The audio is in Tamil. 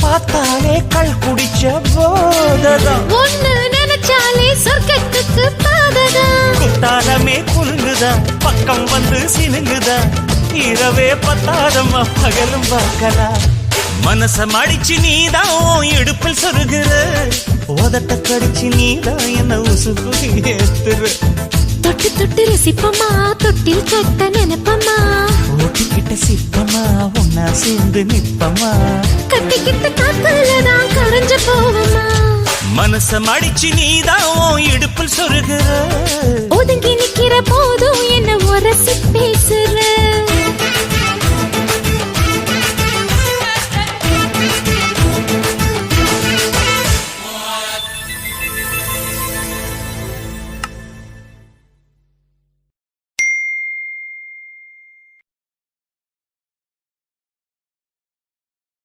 பார்த்தாலே கள் குடிச்ச போததான் ஒண்ணு நினைச்சாலே சொர்க்கத்துக்கு பாததான் குத்தாலமே குலுங்குதா பக்கம் வந்து சினுங்குதா இரவே பத்தாதம்மா பகலும் பார்க்கலாம் மனச மடிச்சு நீதான் இடுப்பில் சொருகிற உதட்ட கடிச்சு நீதான் என்ன உசுப்பு ஏத்துற தொட்டு தொட்டு ரசிப்பமா தொட்டில் கட்ட நினைப்பமா ஓட்டிக்கிட்ட சிப்பமா ஒன்னா சேர்ந்து நிப்பமா கட்டிக்கிட்ட காத்துலதான் கரைஞ்சு போவமா மனச மடிச்சு நீதான் இடுப்பில் சொருகிற ஒதுங்கி நிக்கிற போதும் என்ன உரசி பேசுற